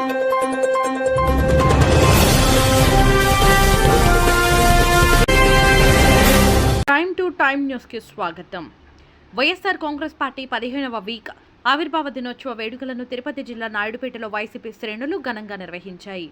Time to time news కి స్వాగతం. YSR congress party 15వ వీక్ ఆవిర్భావ దినోత్సవ వేడుకలను తిరుపతి జిల్లా నాయుడుపేటలో వైసీపీ శ్రేణులు ఘనంగా నిర్వహించాయి.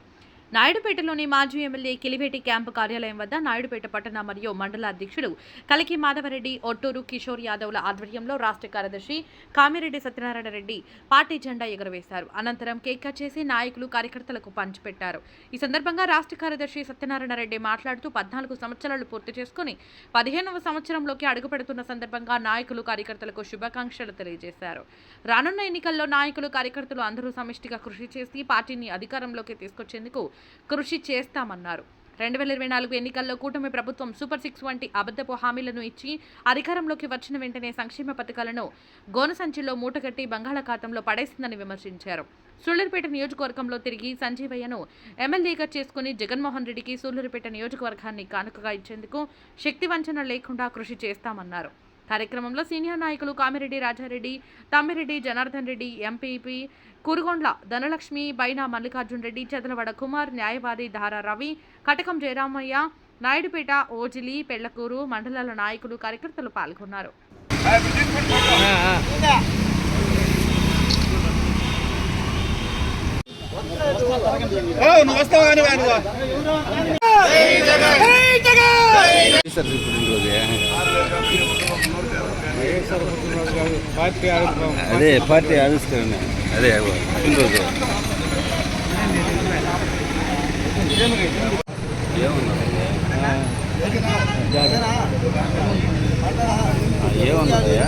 నాయుడుపేటలోని మాజీ ఎమ్మెల్యే కిలివేటి క్యాంపు కార్యాలయం వద్ద నాయుడుపేట పట్టణ మరియు మండల అధ్యక్షుడు కలికి మాధవరెడ్డి, ఒట్టూరు కిషోర్ యాదవ్ల ఆధ్వర్యంలో రాష్ట్ర కార్యదర్శి కామిరెడ్డి సత్యనారాయణ రెడ్డి పార్టీ జెండా ఎగురవేశారు. అనంతరం కేక్ కట్ చేసి నాయకులు కార్యకర్తలకు పంచిపెట్టారు. ఈ సందర్భంగా రాష్ట్ర కార్యదర్శి సత్యనారాయణ రెడ్డి మాట్లాడుతూ 14 సంవత్సరాలు పూర్తి చేసుకుని 15వ సంవత్సరంలోకి అడుగుపెడుతున్న సందర్భంగా నాయకులు కార్యకర్తలకు శుభాకాంక్షలు తెలియజేశారు. రానున్న ఎన్నికల్లో నాయకులు కార్యకర్తలు అందరూ సమిష్టిగా కృషి చేసి పార్టీని అధికారంలోకి తీసుకొచ్చేందుకు కృషి చేస్తామన్నారు. 2024 ఎన్నికల్లో కూటమి ప్రభుత్వం సూపర్ 6 వంటి అబద్ధపు హామీలను ఇచ్చి అధికారంలోకి వచ్చిన వెంటనే సంక్షేమ పథకాలను గోనసంచిలో మూటగట్టి బంగాళాఖాతంలో పడేసిందని విమర్శించారు. సూళ్లూరుపేట నియోజకవర్గంలో తిరిగి సంజీవయ్యను ఎమ్మెల్యేగా చేసుకుని జగన్మోహన్ రెడ్డికి సూళ్లూరుపేట నియోజకవర్గాన్ని కానుకగా ఇచ్చేందుకు శక్తి వంచన లేకుండా కృషి చేస్తామన్నారు. కార్యక్రమంలో సీనియర్ నాయకులు కామిరెడ్డి రాజారెడ్డి, తమ్మిరెడ్డి జనార్దన్ రెడ్డి, ఎంపీపీ కురుగొండ్ల ధనలక్ష్మి, బైనా మల్లికార్జున్ రెడ్డి, చదలవడ కుమార్, న్యాయవాది ధారా రవి, కటకం జయరామయ్య, నాయుడుపేట, ఓజిలి, పెళ్లకూరు మండలాల నాయకులు కార్యకర్తలు పాల్గొన్నారు. అదే పార్టీ ఆవిష్కరణ అదే పుట్టినరోజు ఏమన్నాయా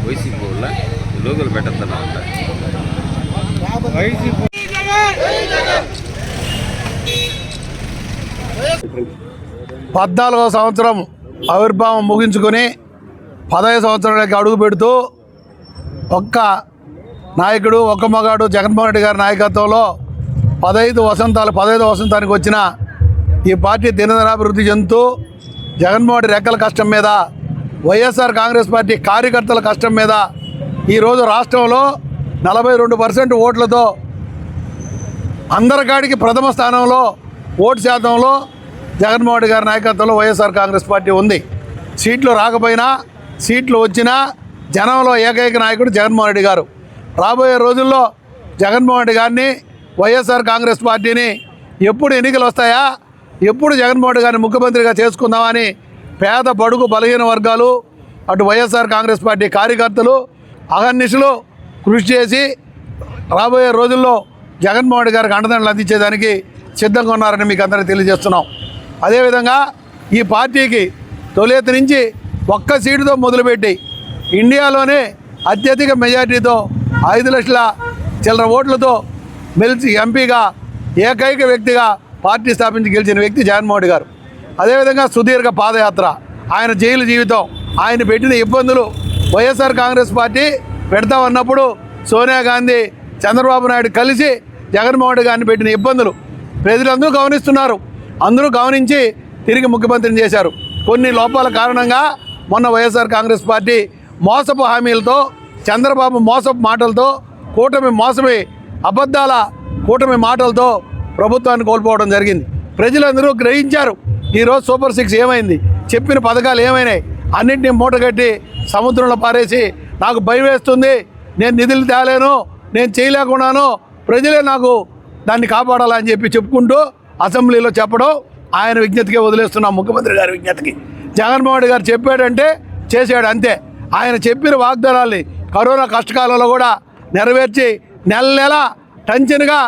వైసీపీ వాళ్ళ లోగోలు పెట్టద్దన్నా 14వ సంవత్సరం ఆవిర్భావం ముగించుకొని 15వ సంవత్సరానికి అడుగు పెడుతూ ఒక్క నాయకుడు ఒక్క మగాడు జగన్మోహన్ రెడ్డి గారి నాయకత్వంలో 15 వసంతానికి వచ్చిన ఈ పార్టీ దినదినాభివృద్ధి చెందుతూ జగన్మోహన్ రెడ్డి రెక్కల కష్టం మీద, వైఎస్ఆర్ కాంగ్రెస్ పార్టీ కార్యకర్తల కష్టం మీద ఈరోజు రాష్ట్రంలో 42% ఓట్లతో అందరికాడికి ప్రథమ స్థానంలో ఓటు శాతంలో జగన్మోహన్ రెడ్డి గారి నాయకత్వంలో వైఎస్ఆర్ కాంగ్రెస్ పార్టీ ఉంది. సీట్లు రాకపోయినా సీట్లు వచ్చినా జనంలో ఏకైక నాయకుడు జగన్మోహన్ రెడ్డి గారు. రాబోయే రోజుల్లో జగన్మోహన్ రెడ్డి గారిని, వైఎస్ఆర్ కాంగ్రెస్ పార్టీని ఎప్పుడు ఎన్నికలు వస్తాయా, ఎప్పుడు జగన్మోహన్ రెడ్డి గారిని ముఖ్యమంత్రిగా చేసుకుందామని పేద బడుగు బలహీన వర్గాలు, అటు వైఎస్ఆర్ కాంగ్రెస్ పార్టీ కార్యకర్తలు అహర్నిశలు కృషి చేసి రాబోయే రోజుల్లో జగన్మోహన్ రెడ్డి గారికి అండదండలు అందించేదానికి సిద్ధంగా ఉన్నారని మీకు అందరికీ తెలియజేస్తున్నాం. అదేవిధంగా ఈ పార్టీకి తొలిత నుంచి ఒక్క సీటుతో మొదలుపెట్టి ఇండియాలోనే అత్యధిక మెజార్టీతో 5 లక్షల చిల్లర ఓట్లతో గెలిచి ఎంపీగా ఏకైక వ్యక్తిగా పార్టీ స్థాపించి గెలిచిన వ్యక్తి జగన్మోహన్ రెడ్డి గారు. అదేవిధంగా సుదీర్ఘ పాదయాత్ర, ఆయన జైలు జీవితం, ఆయన పెట్టిన ఇబ్బందులు, వైఎస్ఆర్ కాంగ్రెస్ పార్టీ పెడతామన్నప్పుడు సోనియా గాంధీ, చంద్రబాబు నాయుడు కలిసి జగన్మోహన్ రెడ్డి గారిని పెట్టిన ఇబ్బందులు ప్రజలందరూ గమనిస్తున్నారు. అందరూ గమనించి తిరిగి ముఖ్యమంత్రిని చేశారు. కొన్ని లోపాల కారణంగా మొన్న వైఎస్ఆర్ కాంగ్రెస్ పార్టీ మోసపు హామీలతో, చంద్రబాబు మోసపు మాటలతో, కూటమి అబద్ధాల కూటమి మాటలతో ప్రభుత్వాన్ని కోల్పోవడం జరిగింది. ప్రజలందరూ గ్రహించారు. ఈరోజు సూపర్ 6 ఏమైంది, చెప్పిన పథకాలు ఏమైనాయి, అన్నింటినీ మూటగట్టి సముద్రంలో పారేసి నాకు భయం వేస్తుంది, నేను నిధులు తేలేను, నేను చేయలేకున్నాను, ప్రజలే నాకు దాన్ని కాపాడాలని చెప్పుకుంటూ అసెంబ్లీలో చెప్పడం ఆయన విజ్ఞతకే వదిలేస్తున్నాం. ముఖ్యమంత్రి గారి విజ్ఞతకి జగన్మోహన్ రెడ్డి గారు చెప్పాడంటే చేశాడు అంతే. ఆయన చెప్పిన వాగ్దానాల్ని కరోనా కష్టకాలంలో కూడా నెరవేర్చి నెల టెన్షన్గా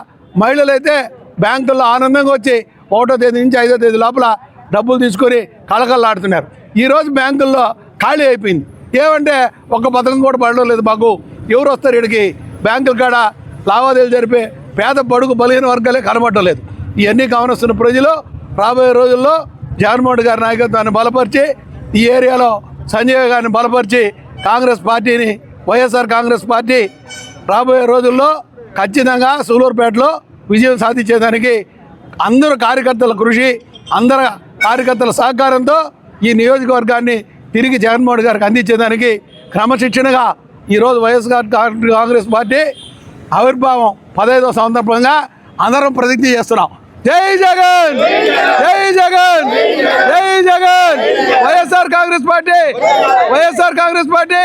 మహిళలైతే బ్యాంకుల్లో ఆనందంగా వచ్చి 1వ తేదీ నుంచి 5వ తేదీ లోపల డబ్బులు తీసుకొని కళకళలాడుతున్నారు. ఈరోజు బ్యాంకుల్లో ఖాళీ అయిపోయింది. ఏమంటే ఒక్క పథకం కూడా పడడం లేదు. మాకు ఎవరు వస్తారు ఇక్కడికి, బ్యాంకుల కాడ లావాదేవీలు జరిపే పేద బడుగు బలహీన వర్గాలే కనబడటం లేదు. ఇవన్నీ గమనిస్తున్న ప్రజలు రాబోయే రోజుల్లో జగన్మోహన్ రెడ్డి గారి నాయకత్వాన్ని బలపరిచి, ఈ ఏరియాలో సంజయ్ గారిని బలపరిచి కాంగ్రెస్ పార్టీని, వైఎస్ఆర్ కాంగ్రెస్ పార్టీ రాబోయే రోజుల్లో ఖచ్చితంగా సూలూరుపేటలో విజయం సాధించేదానికి అందరూ కార్యకర్తల కృషి, అందరు కార్యకర్తల సహకారంతో ఈ నియోజకవర్గాన్ని తిరిగి జగన్మోహన్ రెడ్డి గారికి అందించేదానికి క్రమశిక్షణగా ఈరోజు వైఎస్ఆర్ కాంగ్రెస్ పార్టీ ఆవిర్భావం 15వ సందర్భంగా అందరం ప్రతిజ్ఞ చేస్తున్నాం. జై జగన్, జై జగన్, జై Jagan. YSR congress party, YSR congress party.